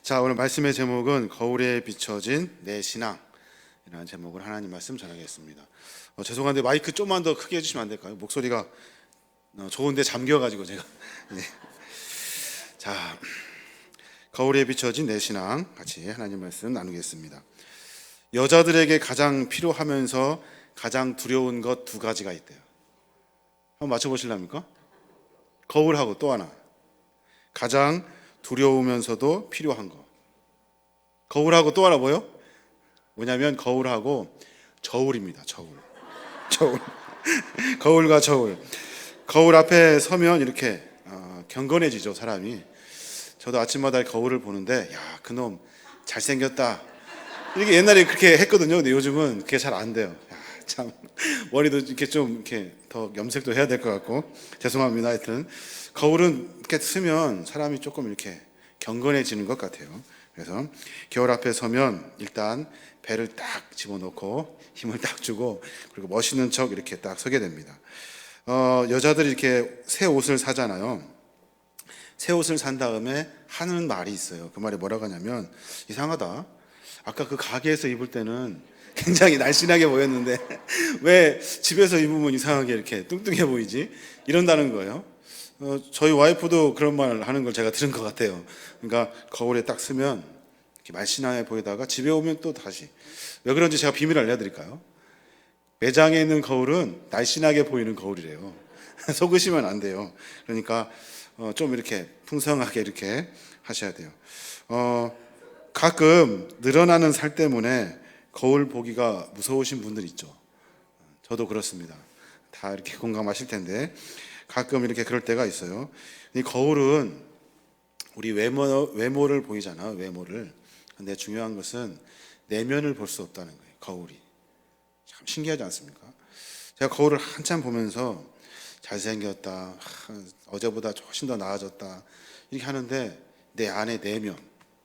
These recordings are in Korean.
자, 오늘 말씀의 제목은 거울에 비춰진 내 신앙이라는 제목으로 하나님 말씀 전하겠습니다. 죄송한데 마이크 좀만 더 크게 해주시면 안 될까요? 목소리가 좋은데 잠겨가지고 제가. 네. 자, 거울에 비춰진 내 신앙 같이 하나님 말씀 나누겠습니다. 여자들에게 가장 필요하면서 가장 두려운 것 두 가지가 있대요. 한번 맞춰보실랍니까? 거울하고 또 하나, 가장 두려우면서도 필요한 거. 거울하고 또 하나 뭐요? 뭐냐면 거울하고 저울입니다. 저울. 거울과 저울. 거울 앞에 서면 이렇게 경건해지죠, 사람이. 저도 아침마다 거울을 보는데, 야, 그놈 잘생겼다. 이렇게 옛날에 그렇게 했거든요. 근데 요즘은 그게 잘 안 돼요. 야, 참 머리도 이렇게 좀 이렇게 더 염색도 해야 될 것 같고, 죄송합니다. 하여튼 거울은 이렇게 쓰면 사람이 조금 이렇게 경건해지는 것 같아요. 그래서 거울 앞에 서면 일단 배를 딱 집어넣고 힘을 딱 주고, 그리고 멋있는 척 이렇게 딱 서게 됩니다. 여자들이 이렇게 새 옷을 사잖아요. 새 옷을 산 다음에 하는 말이 있어요. 그 말이 뭐라고 하냐면, 이상하다, 아까 그 가게에서 입을 때는 굉장히 날씬하게 보였는데 왜 집에서 입으면 이상하게 이렇게 뚱뚱해 보이지? 이런다는 거예요. 저희 와이프도 그런 말 하는 걸 제가 들은 것 같아요. 그러니까 거울에 딱 쓰면 이렇게 날씬하게 보이다가 집에 오면 또 다시. 왜 그런지 제가 비밀을 알려드릴까요? 매장에 있는 거울은 날씬하게 보이는 거울이래요. 속으시면 안 돼요. 그러니까 좀 이렇게 풍성하게 이렇게 하셔야 돼요. 가끔 늘어나는 살 때문에 거울 보기가 무서우신 분들 있죠. 저도 그렇습니다. 다 이렇게 공감하실 텐데 가끔 이렇게 그럴 때가 있어요. 이 거울은 우리 외모를 보이잖아, 외모를. 근데 중요한 것은 내면을 볼 수 없다는 거예요. 거울이 참 신기하지 않습니까? 제가 거울을 한참 보면서 잘생겼다, 어제보다 훨씬 더 나아졌다 이렇게 하는데, 내 안의 내면,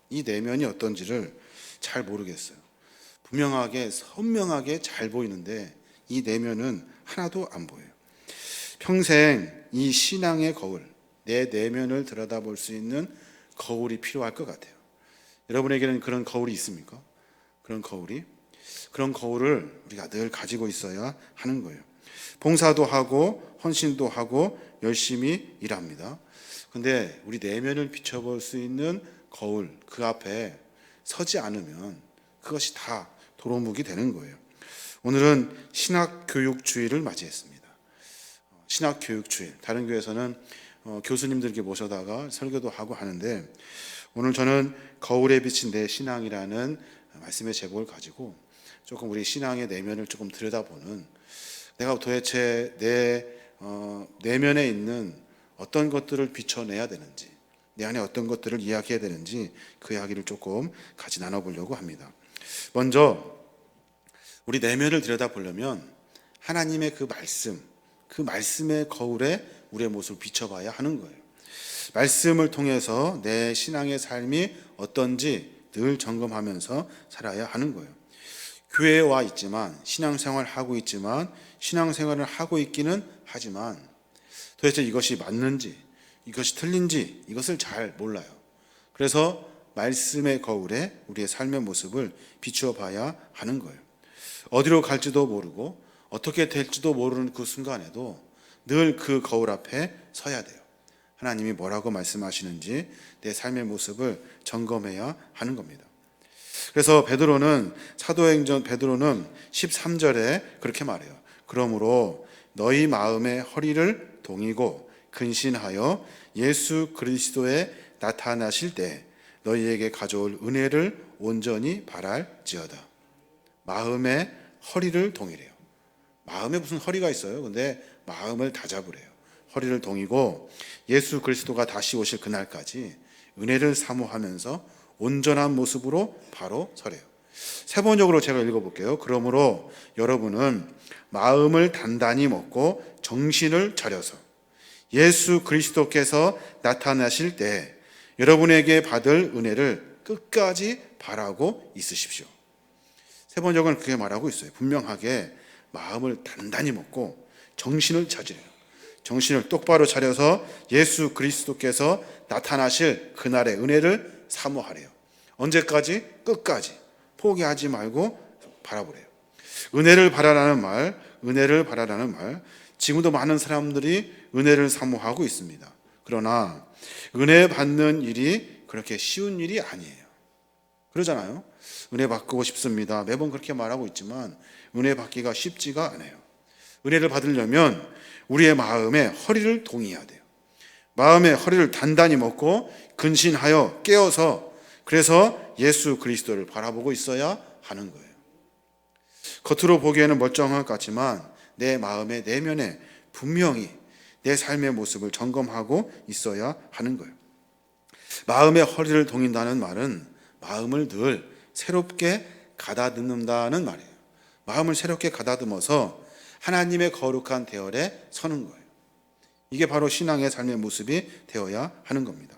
이 내면이 어떤지를 잘 모르겠어요. 분명하게 선명하게 잘 보이는데 이 내면은 하나도 안 보여요. 평생 이 신앙의 거울, 내 내면을 들여다볼 수 있는 거울이 필요할 것 같아요. 여러분에게는 그런 거울이 있습니까? 그런 거울을 우리가 늘 가지고 있어야 하는 거예요. 봉사도 하고 헌신도 하고 열심히 일합니다. 근데 우리 내면을 비춰볼 수 있는 거울, 그 앞에 서지 않으면 그것이 다 도루묵이 되는 거예요. 오늘은 신학교육주일을 맞이했습니다. 신학교육주일, 다른 교회에서는 교수님들 이렇게 모셔다가 설교도 하고 하는데, 오늘 저는 거울에 비친 내 신앙이라는 말씀의 제목을 가지고 조금 우리 신앙의 내면을 조금 들여다보는, 내가 도대체 내 내면에 있는 어떤 것들을 비춰내야 되는지, 내 안에 어떤 것들을 이야기해야 되는지 그 이야기를 조금 같이 나눠보려고 합니다. 먼저 우리 내면을 들여다보려면 하나님의 그 말씀의 거울에 우리의 모습을 비춰봐야 하는 거예요. 말씀을 통해서 내 신앙의 삶이 어떤지 늘 점검하면서 살아야 하는 거예요. 교회에 와 있지만, 신앙생활을 하고 있지만, 신앙생활을 하고 있기는 하지만 도대체 이것이 맞는지, 이것이 틀린지 이것을 잘 몰라요. 그래서 말씀의 거울에 우리의 삶의 모습을 비추어 봐야 하는 거예요. 어디로 갈지도 모르고 어떻게 될지도 모르는 그 순간에도 늘 그 거울 앞에 서야 돼요. 하나님이 뭐라고 말씀하시는지 내 삶의 모습을 점검해야 하는 겁니다. 그래서 사도행전 베드로는 13절에 그렇게 말해요. 그러므로 너희 마음의 허리를 동이고 근신하여 예수 그리스도에 나타나실 때 너희에게 가져올 은혜를 온전히 바랄지어다. 마음의 허리를 동이래요. 마음에 무슨 허리가 있어요? 근데 마음을 다잡으래요. 허리를 동이고 예수 그리스도가 다시 오실 그날까지 은혜를 사모하면서 온전한 모습으로 바로 서래요. 세 번역으로 제가 읽어볼게요. 그러므로 여러분은 마음을 단단히 먹고 정신을 차려서 예수 그리스도께서 나타나실 때 여러분에게 받을 은혜를 끝까지 바라고 있으십시오. 세 번역은 그렇게 말하고 있어요. 분명하게 마음을 단단히 먹고 정신을 차리래요. 정신을 똑바로 차려서 예수 그리스도께서 나타나실 그날의 은혜를 사모하래요. 언제까지? 끝까지. 포기하지 말고 바라보래요. 은혜를 바라라는 말, 지금도 많은 사람들이 은혜를 사모하고 있습니다. 그러나 은혜 받는 일이 그렇게 쉬운 일이 아니에요. 그러잖아요. 은혜 받고 싶습니다. 매번 그렇게 말하고 있지만 은혜 받기가 쉽지가 않아요. 은혜를 받으려면 우리의 마음에 허리를 동이해야 돼요. 마음의 허리를 단단히 먹고 근신하여 깨어서, 그래서 예수 그리스도를 바라보고 있어야 하는 거예요. 겉으로 보기에는 멀쩡한 것 같지만 내 마음의 내면에 분명히 내 삶의 모습을 점검하고 있어야 하는 거예요. 마음의 허리를 동인다는 말은 마음을 늘 새롭게 가다듬는다는 말이에요. 마음을 새롭게 가다듬어서 하나님의 거룩한 대열에 서는 거예요. 이게 바로 신앙의 삶의 모습이 되어야 하는 겁니다.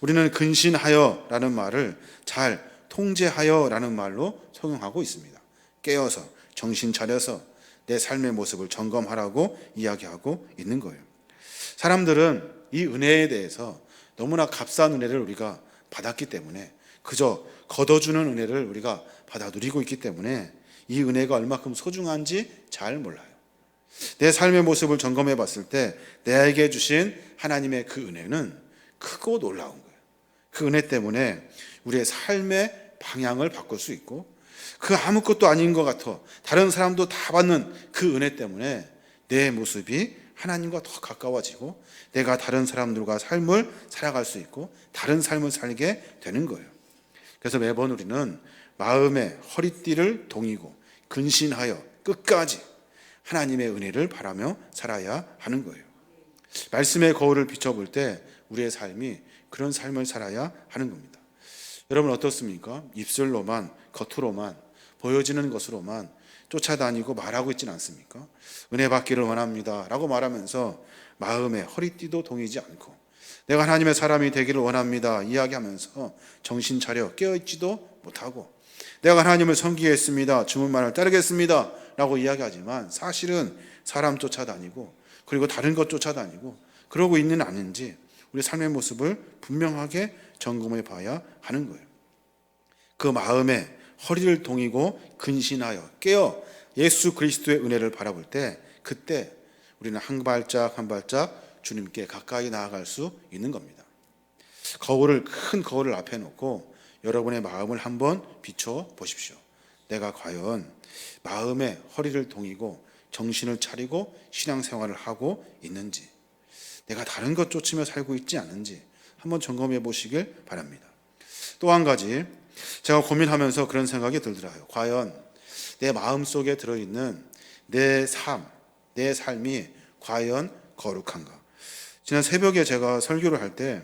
우리는 근신하여라는 말을 잘 통제하여라는 말로 적용하고 있습니다. 깨어서, 정신 차려서 내 삶의 모습을 점검하라고 이야기하고 있는 거예요. 사람들은 이 은혜에 대해서 너무나 값싼 은혜를 우리가 받았기 때문에, 그저 걷어주는 은혜를 우리가 받아 누리고 있기 때문에 이 은혜가 얼마큼 소중한지 잘 몰라요. 내 삶의 모습을 점검해 봤을 때 내게 주신 하나님의 그 은혜는 크고 놀라운 거예요. 그 은혜 때문에 우리의 삶의 방향을 바꿀 수 있고, 그 아무것도 아닌 것 같아 다른 사람도 다 받는 그 은혜 때문에 내 모습이 하나님과 더 가까워지고 내가 다른 사람들과 삶을 살아갈 수 있고 다른 삶을 살게 되는 거예요. 그래서 매번 우리는 마음의 허리띠를 동이고 근신하여 끝까지 하나님의 은혜를 바라며 살아야 하는 거예요. 말씀의 거울을 비춰볼 때 우리의 삶이 그런 삶을 살아야 하는 겁니다. 여러분 어떻습니까? 입술로만, 겉으로만, 보여지는 것으로만 쫓아다니고 말하고 있지는 않습니까? 은혜 받기를 원합니다 라고 말하면서 마음의 허리띠도 동이지 않고, 내가 하나님의 사람이 되기를 원합니다 이야기하면서 정신 차려 깨어있지도 못하고, 내가 하나님을 섬기겠습니다, 주문만을 따르겠습니다 라고 이야기하지만 사실은 사람 쫓아다니고 그리고 다른 것 쫓아다니고 그러고 있는 아닌지 우리 삶의 모습을 분명하게 점검해 봐야 하는 거예요. 그 마음에 허리를 동이고 근신하여 깨어 예수 그리스도의 은혜를 바라볼 때, 그때 우리는 한 발짝 한 발짝 주님께 가까이 나아갈 수 있는 겁니다. 큰 거울을 앞에 놓고 여러분의 마음을 한번 비춰 보십시오. 내가 과연 마음의 허리를 동이고 정신을 차리고 신앙생활을 하고 있는지, 내가 다른 것 쫓으며 살고 있지 않은지 한번 점검해 보시길 바랍니다. 또 한 가지 제가 고민하면서 그런 생각이 들더라고요. 과연 내 마음속에 들어있는 내 삶이 과연 거룩한가? 지난 새벽에 제가 설교를 할 때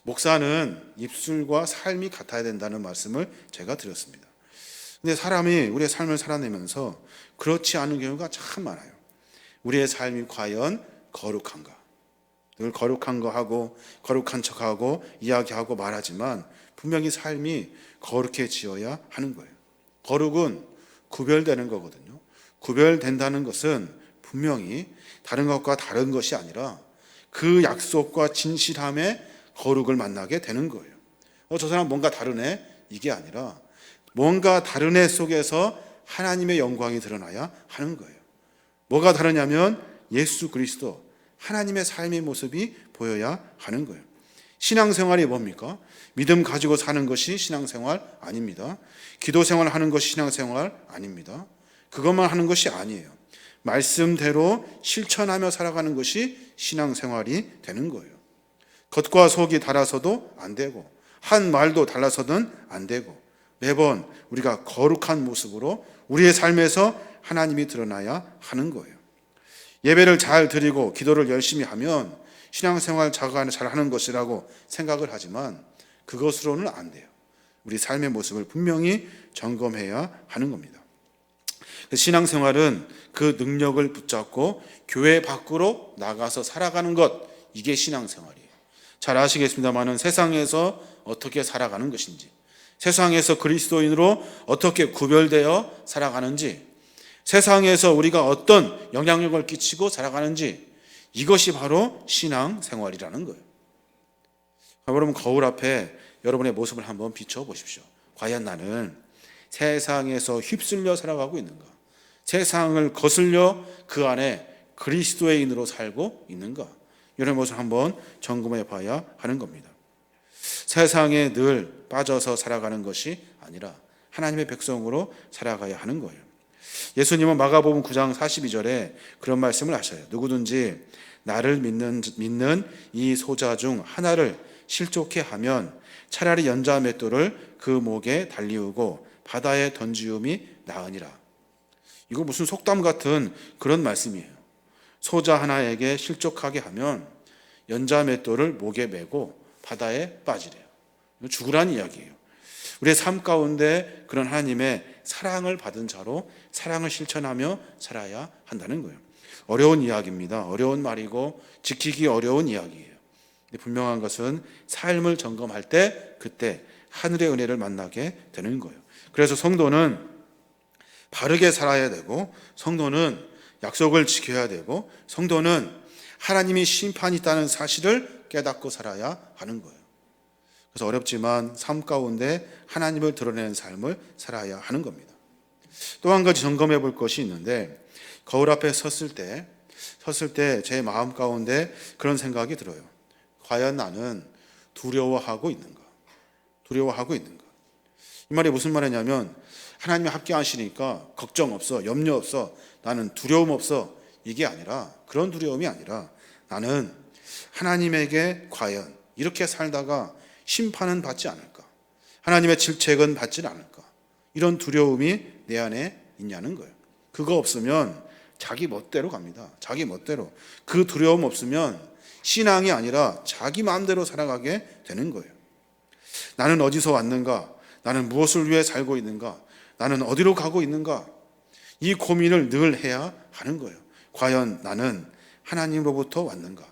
목사는 입술과 삶이 같아야 된다는 말씀을 제가 드렸습니다. 근데 사람이 우리의 삶을 살아내면서 그렇지 않은 경우가 참 많아요. 우리의 삶이 과연 거룩한가? 늘 거룩한 거 하고 거룩한 척하고 이야기하고 말하지만 분명히 삶이 거룩해지어야 하는 거예요. 거룩은 구별되는 거거든요. 구별된다는 것은 분명히 다른 것과 다른 것이 아니라 그 약속과 진실함의 거룩을 만나게 되는 거예요. 저 사람 뭔가 다르네? 이게 아니라 뭔가 다른 애 속에서 하나님의 영광이 드러나야 하는 거예요. 뭐가 다르냐면 예수 그리스도, 하나님의 삶의 모습이 보여야 하는 거예요. 신앙생활이 뭡니까? 믿음 가지고 사는 것이 신앙생활 아닙니다. 기도생활 하는 것이 신앙생활 아닙니다. 그것만 하는 것이 아니에요. 말씀대로 실천하며 살아가는 것이 신앙생활이 되는 거예요. 겉과 속이 달라서도 안 되고 한 말도 달라서는 안 되고 매번 우리가 거룩한 모습으로 우리의 삶에서 하나님이 드러나야 하는 거예요. 예배를 잘 드리고 기도를 열심히 하면 신앙생활 잘 하는 것이라고 생각을 하지만 그것으로는 안 돼요. 우리 삶의 모습을 분명히 점검해야 하는 겁니다. 신앙생활은 그 능력을 붙잡고 교회 밖으로 나가서 살아가는 것, 이게 신앙생활이에요. 잘 아시겠습니다만은 세상에서 어떻게 살아가는 것인지, 세상에서 그리스도인으로 어떻게 구별되어 살아가는지, 세상에서 우리가 어떤 영향력을 끼치고 살아가는지, 이것이 바로 신앙생활이라는 거예요. 여러분 거울 앞에 여러분의 모습을 한번 비춰보십시오. 과연 나는 세상에서 휩쓸려 살아가고 있는가? 세상을 거슬려 그 안에 그리스도의인으로 살고 있는가? 이런 모습을 한번 점검해 봐야 하는 겁니다. 세상에 늘 빠져서 살아가는 것이 아니라 하나님의 백성으로 살아가야 하는 거예요. 예수님은 마가복음 9장 42절에 그런 말씀을 하셔요. 누구든지 나를 믿는 이 소자 중 하나를 실족해 하면 차라리 연자 맷돌을 그 목에 달리우고 바다에 던지움이 나으니라. 이거 무슨 속담 같은 그런 말씀이에요. 소자 하나에게 실족하게 하면 연자 맷돌을 목에 메고 바다에 빠지래요. 죽으란 이야기예요. 우리의 삶 가운데 그런 하나님의 사랑을 받은 자로 사랑을 실천하며 살아야 한다는 거예요. 어려운 이야기입니다. 어려운 말이고 지키기 어려운 이야기예요. 근데 분명한 것은 삶을 점검할 때 그때 하늘의 은혜를 만나게 되는 거예요. 그래서 성도는 바르게 살아야 되고, 성도는 약속을 지켜야 되고, 성도는 하나님이 심판이 있다는 사실을 깨닫고 살아야 하는 거예요. 그래서 어렵지만 삶 가운데 하나님을 드러내는 삶을 살아야 하는 겁니다. 또 한 가지 점검해 볼 것이 있는데, 거울 앞에 섰을 때 제 마음 가운데 그런 생각이 들어요. 과연 나는 두려워하고 있는가? 두려워하고 있는가? 이 말이 무슨 말이냐면, 하나님이 함께 하시니까 걱정 없어, 염려 없어, 나는 두려움 없어, 이게 아니라, 그런 두려움이 아니라 나는 하나님에게 과연 이렇게 살다가 심판은 받지 않을까? 하나님의 질책은 받지 않을까? 이런 두려움이 내 안에 있냐는 거예요. 그거 없으면 자기 멋대로 갑니다. 자기 멋대로. 그 두려움 없으면 신앙이 아니라 자기 마음대로 살아가게 되는 거예요. 나는 어디서 왔는가? 나는 무엇을 위해 살고 있는가? 나는 어디로 가고 있는가? 이 고민을 늘 해야 하는 거예요. 과연 나는 하나님으로부터 왔는가?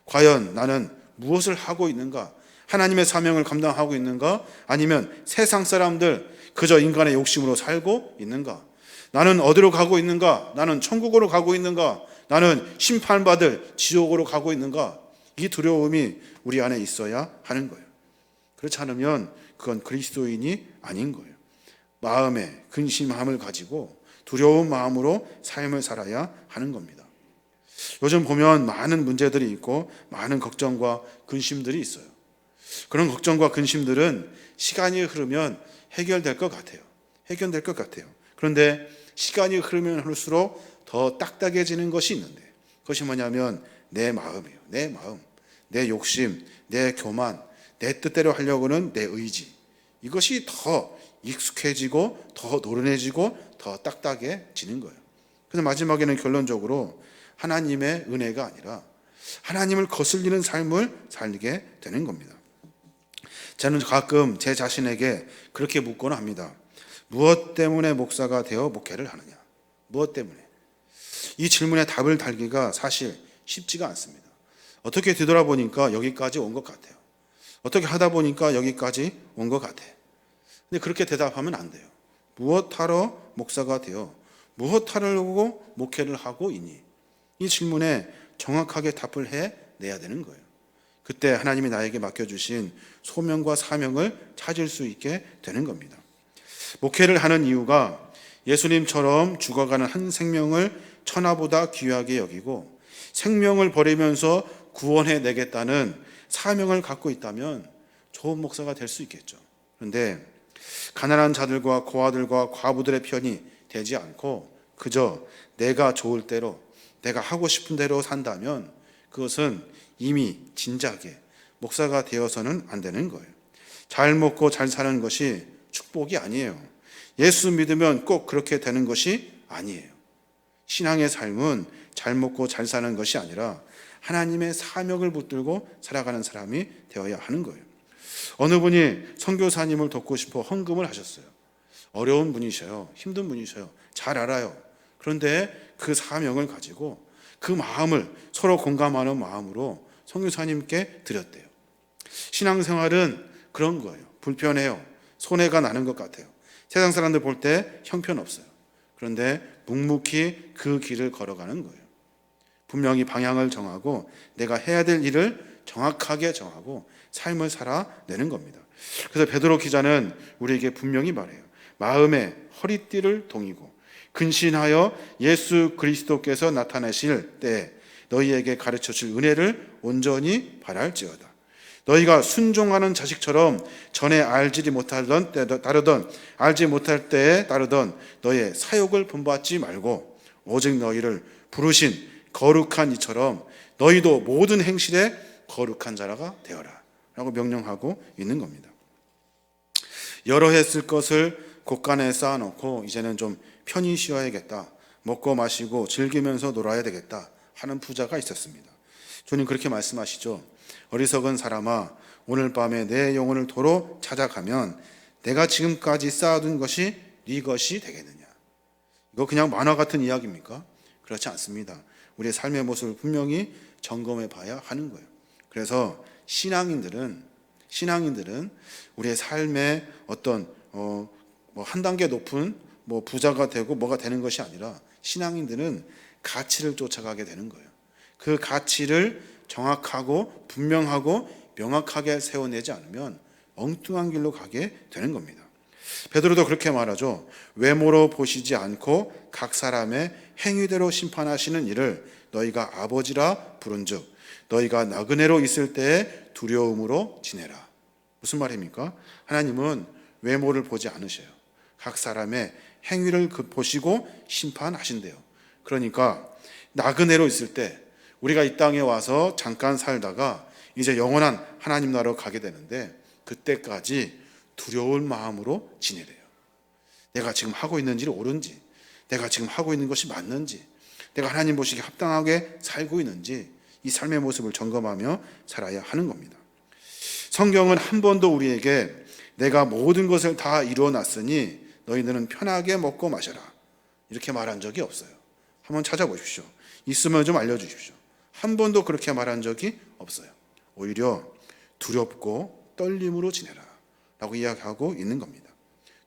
과연 나는 무엇을 하고 있는가? 하나님의 사명을 감당하고 있는가? 아니면 세상 사람들 그저 인간의 욕심으로 살고 있는가? 나는 어디로 가고 있는가? 나는 천국으로 가고 있는가? 나는 심판받을 지옥으로 가고 있는가? 이 두려움이 우리 안에 있어야 하는 거예요. 그렇지 않으면 그건 그리스도인이 아닌 거예요. 마음에 근심함을 가지고 두려운 마음으로 삶을 살아야 하는 겁니다. 요즘 보면 많은 문제들이 있고 많은 걱정과 근심들이 있어요. 그런 걱정과 근심들은 시간이 흐르면 해결될 것 같아요. 해결될 것 같아요. 그런데 시간이 흐르면 흐를수록 더 딱딱해지는 것이 있는데, 그것이 뭐냐면 내 마음이에요. 내 마음, 내 욕심, 내 교만, 내 뜻대로 하려고 하는 내 의지. 이것이 더 익숙해지고 더 노련해지고 더 딱딱해지는 거예요. 그래서 마지막에는 결론적으로 하나님의 은혜가 아니라 하나님을 거슬리는 삶을 살게 되는 겁니다. 저는 가끔 제 자신에게 그렇게 묻곤 합니다. 무엇 때문에 목사가 되어 목회를 하느냐? 무엇 때문에? 이 질문에 답을 달기가 사실 쉽지가 않습니다. 어떻게 뒤돌아보니까 여기까지 온 것 같아요. 어떻게 하다 보니까 여기까지 온 것 같아. 근데 그렇게 대답하면 안 돼요. 무엇하러 목사가 되어 무엇 하려고 목회를 하고 있니? 이 질문에 정확하게 답을 해내야 되는 거예요. 그때 하나님이 나에게 맡겨주신 소명과 사명을 찾을 수 있게 되는 겁니다. 목회를 하는 이유가 예수님처럼 죽어가는 한 생명을 천하보다 귀하게 여기고 생명을 버리면서 구원해 내겠다는 사명을 갖고 있다면 좋은 목사가 될 수 있겠죠. 그런데 가난한 자들과 고아들과 과부들의 편이 되지 않고 그저 내가 좋을 대로, 내가 하고 싶은 대로 산다면 그것은 이미 진작에 목사가 되어서는 안 되는 거예요. 잘 먹고 잘 사는 것이 축복이 아니에요. 예수 믿으면 꼭 그렇게 되는 것이 아니에요. 신앙의 삶은 잘 먹고 잘 사는 것이 아니라 하나님의 사명을 붙들고 살아가는 사람이 되어야 하는 거예요. 어느 분이 선교사님을 돕고 싶어 헌금을 하셨어요. 어려운 분이셔요. 힘든 분이셔요. 잘 알아요. 그런데 그 사명을 가지고 그 마음을 서로 공감하는 마음으로 선교사님께 드렸대요. 신앙생활은 그런 거예요. 불편해요. 손해가 나는 것 같아요. 세상 사람들 볼 때 형편없어요. 그런데 묵묵히 그 길을 걸어가는 거예요. 분명히 방향을 정하고 내가 해야 될 일을 정확하게 정하고 삶을 살아내는 겁니다. 그래서 베드로 기자는 우리에게 분명히 말해요. 마음의 허리띠를 동이고 근신하여 예수 그리스도께서 나타나실 때 너희에게 가르쳐 줄 은혜를 온전히 바랄지어다. 너희가 순종하는 자식처럼 전에 알지 못할 때에 따르던 너희의 사욕을 본받지 말고 오직 너희를 부르신 거룩한 이처럼 너희도 모든 행실에 거룩한 자라가 되어라 라고 명령하고 있는 겁니다. 여러 해 쓸 것을 곳간에 쌓아놓고 이제는 좀 편히 쉬어야겠다, 먹고 마시고 즐기면서 놀아야 되겠다 하는 부자가 있었습니다. 주님 그렇게 말씀하시죠. 어리석은 사람아, 오늘 밤에 내 영혼을 도로 찾아가면 내가 지금까지 쌓아둔 것이 네 것이 되겠느냐. 이거 그냥 만화 같은 이야기입니까? 그렇지 않습니다. 우리의 삶의 모습을 분명히 점검해 봐야 하는 거예요. 그래서 신앙인들은 우리의 삶의 어떤 한 단계 높은 부자가 되고 뭐가 되는 것이 아니라 신앙인들은 가치를 쫓아가게 되는 거예요. 그 가치를 정확하고 분명하고 명확하게 세워내지 않으면 엉뚱한 길로 가게 되는 겁니다. 베드로도 그렇게 말하죠. 외모로 보시지 않고 각 사람의 행위대로 심판하시는 이를 너희가 아버지라 부른즉 너희가 나그네로 있을 때에 두려움으로 지내라. 무슨 말입니까? 하나님은 외모를 보지 않으셔요. 각 사람의 행위를 보시고 심판하신대요. 그러니까 나그네로 있을 때 우리가 이 땅에 와서 잠깐 살다가 이제 영원한 하나님 나라로 가게 되는데 그때까지 두려울 마음으로 지내래요. 내가 지금 하고 있는 일이 옳은지, 내가 지금 하고 있는 것이 맞는지, 내가 하나님 보시기에 합당하게 살고 있는지 이 삶의 모습을 점검하며 살아야 하는 겁니다. 성경은 한 번도 우리에게 내가 모든 것을 다 이루어놨으니 너희들은 편하게 먹고 마셔라 이렇게 말한 적이 없어요. 한번 찾아보십시오. 있으면 좀 알려주십시오. 한 번도 그렇게 말한 적이 없어요. 오히려 두렵고 떨림으로 지내라 라고 이야기하고 있는 겁니다.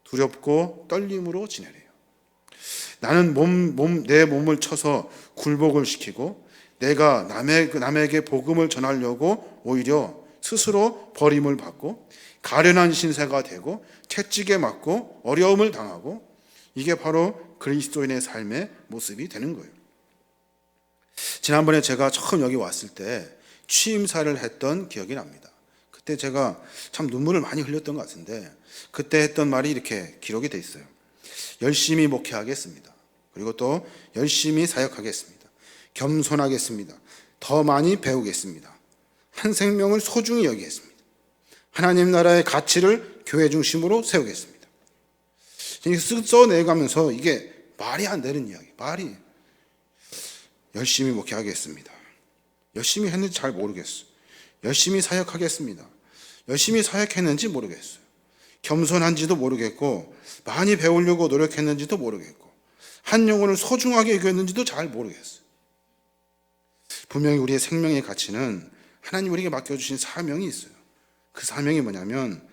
두렵고 떨림으로 지내래요. 나는 내 몸을 쳐서 굴복을 시키고 내가 남에게 복음을 전하려고 오히려 스스로 버림을 받고 가련한 신세가 되고 채찍에 맞고 어려움을 당하고 이게 바로 그리스도인의 삶의 모습이 되는 거예요. 지난번에 제가 처음 여기 왔을 때 취임사를 했던 기억이 납니다. 그때 제가 참 눈물을 많이 흘렸던 것 같은데 그때 했던 말이 이렇게 기록이 돼 있어요. 열심히 목회하겠습니다. 그리고 또 열심히 사역하겠습니다. 겸손하겠습니다. 더 많이 배우겠습니다. 한 생명을 소중히 여기겠습니다. 하나님 나라의 가치를 교회 중심으로 세우겠습니다. 써내가면서 이게 말이 안 되는 이야기. 열심히 목회하겠습니다. 열심히 했는지 잘 모르겠어요. 열심히 사역하겠습니다. 열심히 사역했는지 모르겠어요. 겸손한지도 모르겠고 많이 배우려고 노력했는지도 모르겠고 한 영혼을 소중하게 여겼는지도 잘 모르겠어요. 분명히 우리의 생명의 가치는 하나님 우리에게 맡겨주신 사명이 있어요. 그 사명이 뭐냐면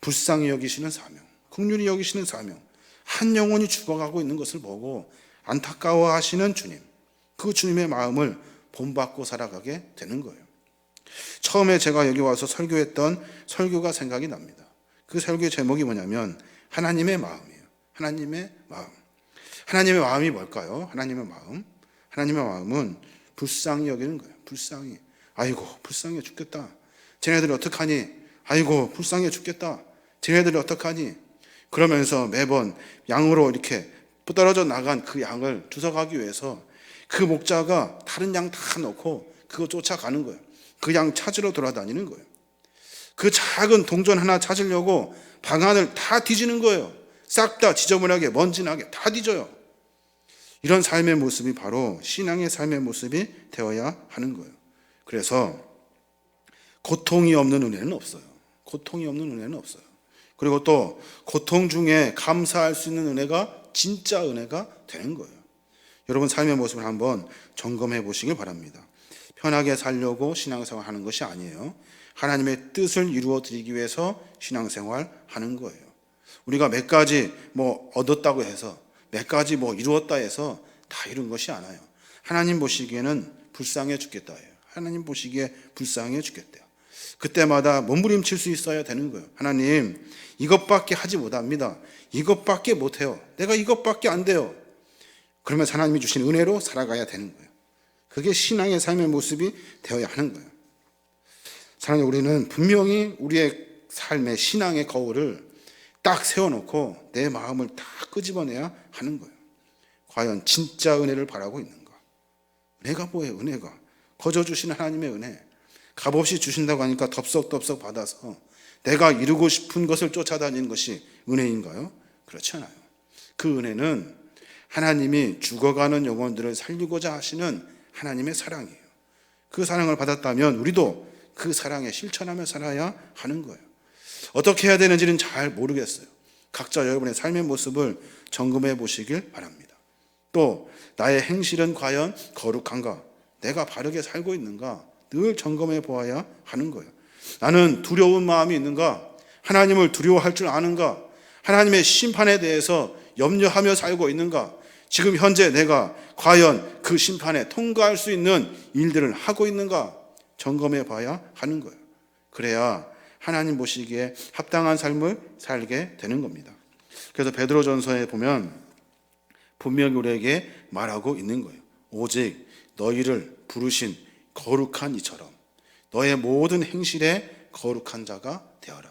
불쌍히 여기시는 사명, 긍휼히 여기시는 사명, 한 영혼이 죽어가고 있는 것을 보고 안타까워하시는 주님, 그 주님의 마음을 본받고 살아가게 되는 거예요. 처음에 제가 여기 와서 설교했던 설교가 생각이 납니다. 그 설교의 제목이 뭐냐면 하나님의 마음이에요. 하나님의 마음. 하나님의 마음이 뭘까요? 하나님의 마음은 불쌍히 여기는 거예요. 불쌍히. 아이고 불쌍해 죽겠다. 쟤네들이 어떡하니? 아이고 불쌍해 죽겠다. 쟤네들이 어떡하니? 그러면서 매번 양으로 이렇게 떨어져 나간 그 양을 주워가기 위해서 그 목자가 다른 양 다 넣고 그거 쫓아가는 거예요. 그 양 찾으러 돌아다니는 거예요. 그 작은 동전 하나 찾으려고 방안을 다 뒤지는 거예요. 싹 다 지저분하게 먼지나게 다 뒤져요. 이런 삶의 모습이 바로 신앙의 삶의 모습이 되어야 하는 거예요. 그래서 고통이 없는 은혜는 없어요. 고통이 없는 은혜는 없어요. 그리고 또 고통 중에 감사할 수 있는 은혜가 진짜 은혜가 되는 거예요. 여러분 삶의 모습을 한번 점검해 보시길 바랍니다. 편하게 살려고 신앙생활 하는 것이 아니에요. 하나님의 뜻을 이루어 드리기 위해서 신앙생활 하는 거예요. 우리가 몇 가지 얻었다고 해서 몇 가지 이루었다 해서 다 이룬 것이 않아요. 하나님 보시기에는 불쌍해 죽겠다예요. 하나님 보시기에 불쌍해 죽겠대요. 그때마다 몸부림칠 수 있어야 되는 거예요. 하나님, 이것밖에 하지 못합니다. 이것밖에 못해요. 내가 이것밖에 안 돼요. 그러면 하나님이 주신 은혜로 살아가야 되는 거예요. 그게 신앙의 삶의 모습이 되어야 하는 거예요. 사랑하는 우리는 분명히 우리의 삶의 신앙의 거울을 딱 세워놓고 내 마음을 다 끄집어내야 하는 거예요. 과연 진짜 은혜를 바라고 있는가? 은혜가 뭐예요? 은혜가 거저 주시는 하나님의 은혜, 값없이 주신다고 하니까 덥석덥석 받아서 내가 이루고 싶은 것을 쫓아다니는 것이 은혜인가요? 그렇지 않아요. 그 은혜는 하나님이 죽어가는 영혼들을 살리고자 하시는 하나님의 사랑이에요. 그 사랑을 받았다면 우리도 그 사랑에 실천하며 살아야 하는 거예요. 어떻게 해야 되는지는 잘 모르겠어요. 각자 여러분의 삶의 모습을 점검해 보시길 바랍니다. 또 나의 행실은 과연 거룩한가? 내가 바르게 살고 있는가? 늘 점검해 보아야 하는 거예요. 나는 두려운 마음이 있는가? 하나님을 두려워할 줄 아는가? 하나님의 심판에 대해서 염려하며 살고 있는가? 지금 현재 내가 과연 그 심판에 통과할 수 있는 일들을 하고 있는가? 점검해 봐야 하는 거예요. 그래야 하나님 보시기에 합당한 삶을 살게 되는 겁니다. 그래서 베드로전서에 보면 분명히 우리에게 말하고 있는 거예요. 오직 너희를 부르신 거룩한 이처럼 너의 모든 행실에 거룩한 자가 되어라.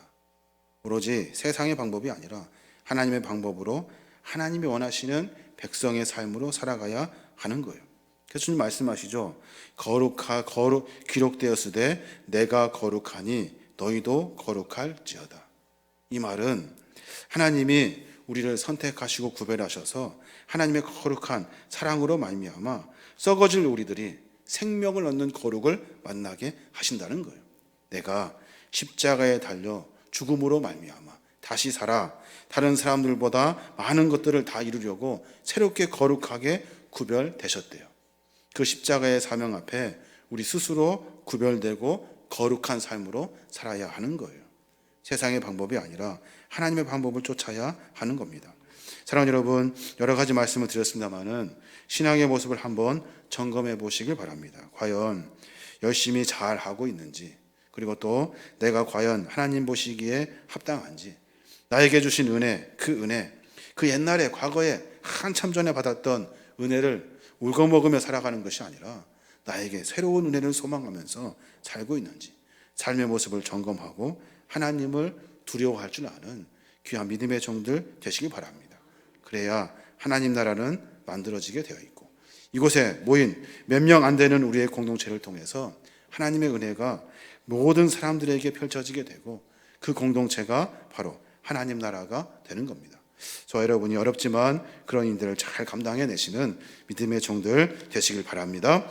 오로지 세상의 방법이 아니라 하나님의 방법으로 하나님이 원하시는 백성의 삶으로 살아가야 하는 거예요. 그래서 주님 말씀하시죠. 기록되었으되 내가 거룩하니 너희도 거룩할지어다. 이 말은 하나님이 우리를 선택하시고 구별하셔서 하나님의 거룩한 사랑으로 말미암아 썩어질 우리들이 생명을 얻는 거룩을 만나게 하신다는 거예요. 내가 십자가에 달려 죽음으로 말미암아 다시 살아 다른 사람들보다 많은 것들을 다 이루려고 새롭게 거룩하게 구별되셨대요. 그 십자가의 사명 앞에 우리 스스로 구별되고 거룩한 삶으로 살아야 하는 거예요. 세상의 방법이 아니라 하나님의 방법을 쫓아야 하는 겁니다. 사랑하는 여러분, 여러 가지 말씀을 드렸습니다마는 신앙의 모습을 한번 점검해 보시길 바랍니다. 과연 열심히 잘 하고 있는지, 그리고 또 내가 과연 하나님 보시기에 합당한지, 나에게 주신 은혜, 그 옛날에 과거에 한참 전에 받았던 은혜를 울거먹으며 살아가는 것이 아니라 나에게 새로운 은혜를 소망하면서 살고 있는지 삶의 모습을 점검하고 하나님을 두려워할 줄 아는 귀한 믿음의 종들 되시기 바랍니다. 그래야 하나님 나라는 만들어지게 되어 있고 이곳에 모인 몇 명 안 되는 우리의 공동체를 통해서 하나님의 은혜가 모든 사람들에게 펼쳐지게 되고 그 공동체가 바로 하나님 나라가 되는 겁니다. 저와 여러분이 어렵지만 그런 일들을 잘 감당해내시는 믿음의 종들 되시길 바랍니다.